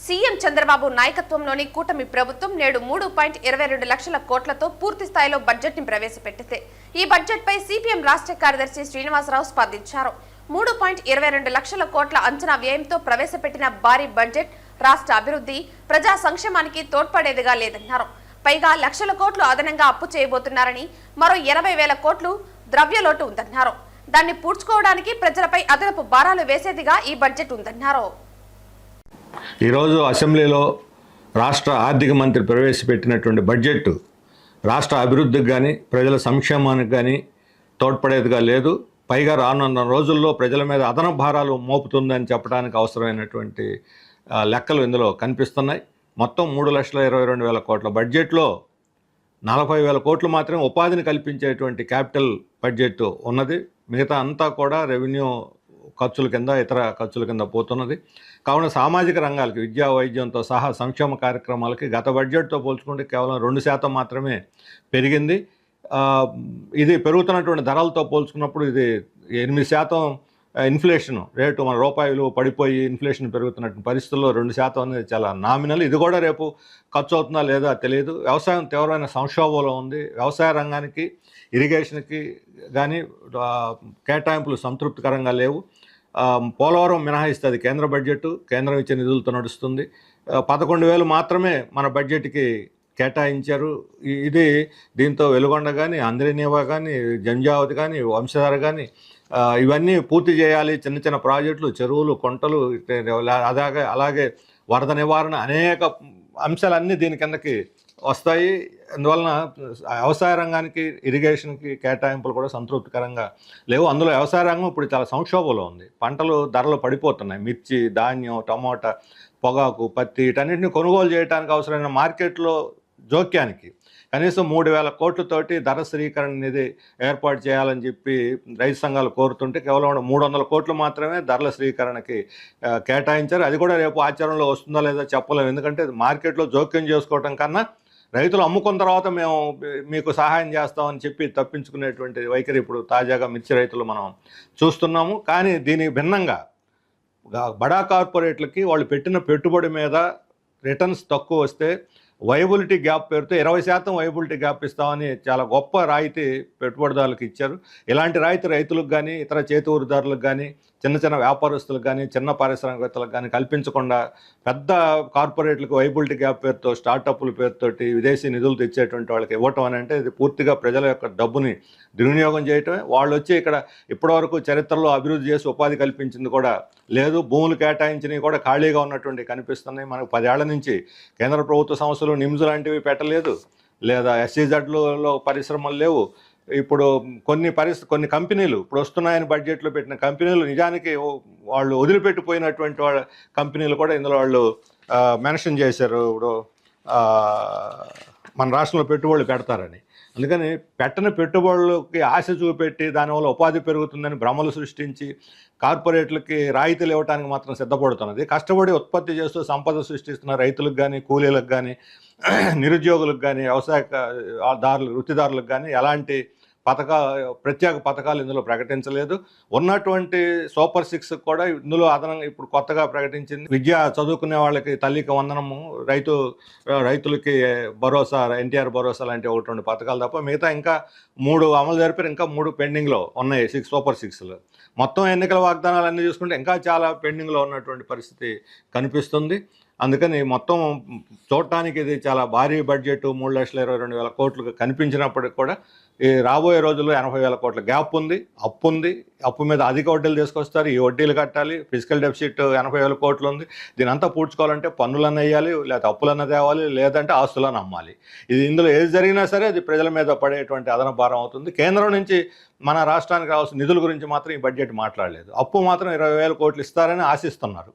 CM Chandrababu నాయకత్వంలోని కూటమి ప్రభుత్వం నేడు 3.22 లక్షల కోట్లతో పూర్తి స్థాయిలో బడ్జెట్ ని ప్రవేశపెట్టింది. ఈ బడ్జెట్ పై సిపిఎం రాష్ట్ర కార్యదర్శి శ్రీనివాసరావు స్పందించారు. 3.22 లక్షల కోట్ల అంచనా వ్యయంతో ప్రవేశపెట్టిన భారీ బడ్జెట్ రాష్ట్ర అభివృద్ధి, ప్రజా సంక్షేమానికి తోడ్పడేదిగా లేదన్నారు. పైగా లక్షల కోట్లు అదనంగా అప్పు చేయబోతున్నారని, మరో 80,000 కోట్లు ద్రవ్యలోటు ఉందన్నారు. దాన్ని పూడ్చుకోవడానికి ప్రజలపై అదనపు భారాలు వేసేదిగా ఈ బడ్జెట్ ఉందన్నారు. ఈరోజు అసెంబ్లీలో రాష్ట్ర ఆర్థిక మంత్రి ప్రవేశపెట్టినటువంటి బడ్జెట్ రాష్ట్ర అభివృద్ధికి కానీ ప్రజల సంక్షేమానికి కానీ తోడ్పడేదిగా లేదు. పైగా రానున్న రోజుల్లో ప్రజల మీద అదనపు భారాలు మోపుతుందని చెప్పడానికి అవసరమైనటువంటి లెక్కలు ఇందులో కనిపిస్తున్నాయి. మొత్తం 3,22,000 కోట్ల బడ్జెట్లో 40,000 కోట్లు మాత్రమే ఉపాధిని కల్పించేటువంటి క్యాపిటల్ బడ్జెట్ ఉన్నది. మిగతా అంతా కూడా రెవెన్యూ ఖర్చుల కింద, ఇతర ఖర్చుల కింద పోతున్నది. కావున సామాజిక రంగాలకి, విద్యా వైద్యంతో సహా సంక్షేమ కార్యక్రమాలకి గత బడ్జెట్తో పోల్చుకుంటే కేవలం 2% మాత్రమే పెరిగింది. ఇది పెరుగుతున్నటువంటి ధరలతో పోల్చుకున్నప్పుడు ఇది 8% ఇన్ఫ్లేషన్ రేటు, మన రూపాయలు పడిపోయి ఇన్ఫ్లేషన్ పెరుగుతున్నటువంటి పరిస్థితుల్లో 2% అనేది చాలా నామినల్. ఇది కూడా రేపు ఖర్చు అవుతుందా లేదా తెలియదు. వ్యవసాయం తీవ్రమైన సంక్షోభంలో ఉంది. వ్యవసాయ రంగానికి, ఇరిగేషన్కి కానీ కేటాయింపులు సంతృప్తికరంగా లేవు. పోలవరం మినహాయిస్తే అది కేంద్ర బడ్జెట్, కేంద్రం ఇచ్చే నిధులతో నడుస్తుంది. 11,000 మాత్రమే మన బడ్జెట్కి కేటాయించారు. ఇది దీంతో వెలుగొండ కానీ, అంద్రినీవా కానీ, జంజావతి కానీ, వంశధార కానీ ఇవన్నీ పూర్తి చేయాలి. చిన్న చిన్న ప్రాజెక్టులు, చెరువులు, కొంటలు, అలాగే వరద నివారణ, అనేక అంశాలన్నీ దీని కిందకి వస్తాయి. అందువలన వ్యవసాయ రంగానికి, ఇరిగేషన్కి కేటాయింపులు కూడా సంతృప్తికరంగా లేవు. అందులో వ్యవసాయ రంగం ఇప్పుడు చాలా సంక్షోభంలో ఉంది. పంటలు ధరలు పడిపోతున్నాయి. మిర్చి, ధాన్యం, టమోటా, పొగాకు, పత్తి వీటన్నిటిని కొనుగోలు చేయడానికి అవసరమైన మార్కెట్లో జోక్యానికి కనీసం 3,000 కోట్లతోటి ధర స్థిరీకరణ నిధి ఏర్పాటు చేయాలని చెప్పి రైతు సంఘాలు కోరుతుంటే కేవలం 300 కోట్లు మాత్రమే ధరల స్థిరీకరణకి కేటాయించారు. అది కూడా రేపు ఆచరణలో వస్తుందా లేదా చెప్పలేము. ఎందుకంటే మార్కెట్లో జోక్యం చేసుకోవటం కన్నా రైతులు అమ్ముకున్న తర్వాత మేము మీకు సహాయం చేస్తామని చెప్పి తప్పించుకునేటువంటి వైఖరి ఇప్పుడు తాజాగా మిర్చి రైతులు మనం చూస్తున్నాము. కానీ దీనికి భిన్నంగా బడా కార్పొరేట్లకి వాళ్ళు పెట్టిన పెట్టుబడి మీద రిటర్న్స్ తక్కువ వస్తే వైబిలిటీ గ్యాప్ పేరుతో 20% వైబిలిటీ గ్యాప్ ఇస్తామని చాలా గొప్ప రాయితీ పెట్టుబడిదారులకు ఇచ్చారు. ఇలాంటి రాయితీ రైతులకు కానీ, ఇతర చేతి వృత్తిదారులకు కానీ, చిన్న చిన్న వ్యాపారస్తులకు కానీ, చిన్న పారిశ్రామికవేత్తలకు కానీ కల్పించకుండా పెద్ద కార్పొరేట్లకు వైబిలిటీ గ్యాప్ పేరుతో, స్టార్టప్ల పేరుతోటి విదేశీ నిధులు తెచ్చేటువంటి వాళ్ళకి ఇవ్వటం అని అంటే ఇది పూర్తిగా ప్రజల యొక్క డబ్బుని దుర్వినియోగం చేయటమే. వాళ్ళు వచ్చి ఇక్కడ ఇప్పటివరకు చరిత్రలో అభివృద్ధి చేసి ఉపాధి కల్పించింది కూడా లేదు. భూములు కేటాయించినవి కూడా ఖాళీగా ఉన్నటువంటి కనిపిస్తున్నాయి. మనకు 10 ఏళ్ల నుంచి కేంద్ర ప్రభుత్వ సంస్థలు నిమ్స్ లాంటివి పెట్టలేదు, లేదా SEZలో పరిశ్రమలు లేవు. ఇప్పుడు కొన్ని కంపెనీలు ఇప్పుడు వస్తున్నాయని బడ్జెట్లో పెట్టిన కంపెనీలు నిజానికి వాళ్ళు వదిలిపెట్టిపోయినటువంటి వాళ్ళ కంపెనీలు కూడా ఇందులో వాళ్ళు మెన్షన్ చేశారు. ఇప్పుడు మన రాష్ట్రంలో పెట్టుబడులు పెడతారని. అందుకని పెట్టని పెట్టుబడులకి ఆశ చూపెట్టి దానివల్ల ఉపాధి పెరుగుతుందని భ్రమలు సృష్టించి కార్పొరేట్లకి రాయితీలు ఇవ్వడానికి మాత్రం సిద్ధపడుతున్నది. కష్టపడి ఉత్పత్తి చేస్తూ సంపద సృష్టిస్తున్న రైతులకు కానీ, కూలీలకు కానీ, నిరుద్యోగులకు కానీ, వృత్తిదారులకు కానీ ఎలాంటి ప్రత్యేక పథకాలు ఇందులో ప్రకటించలేదు. ఉన్నటువంటి సూపర్ 6 కూడా ఇందులో అదనంగా ఇప్పుడు కొత్తగా ప్రకటించింది. విద్య చదువుకునే వాళ్ళకి తల్లికి వందనము, రైతులకి భరోసా, NTR భరోసా లాంటి 1-2 పథకాలు తప్ప మిగతా ఇంకా 3 అమలు జరిపారు. ఇంకా 3 పెండింగ్లో ఉన్నాయి సూపర్ 6లో. మొత్తం ఎన్నికల వాగ్దానాలు అన్నీ చూసుకుంటే ఇంకా చాలా పెండింగ్లో ఉన్నటువంటి పరిస్థితి కనిపిస్తుంది. అందుకని మొత్తం చూడటానికి ఇది చాలా భారీ బడ్జెట్ 3,22,000 కోట్లు కనిపించినప్పటికి కూడా ఈ రాబోయే రోజుల్లో 80,000 కోట్ల గ్యాప్ ఉంది, అప్పు ఉంది. అప్పు మీద అధిక వడ్డీలు తీసుకొస్తారు. ఈ వడ్డీలు కట్టాలి. ఫిజికల్ డెఫిసిట్ 80,000 కోట్లు ఉంది. దీని అంతా పూడ్చుకోవాలంటే పన్నులన్నీ వేయాలి, లేకపోతే అప్పులన్న తేవాలి, లేదంటే ఆస్తులను అమ్మాలి. ఇందులో ఏది జరిగినా సరే అది ప్రజల మీద పడేటువంటి అదన భారం అవుతుంది. కేంద్రం నుంచి మన రాష్ట్రానికి రావాల్సిన నిధుల గురించి మాత్రం ఈ బడ్జెట్ మాట్లాడలేదు. అప్పు మాత్రం 20,000 కోట్లు ఇస్తారని ఆశిస్తున్నారు.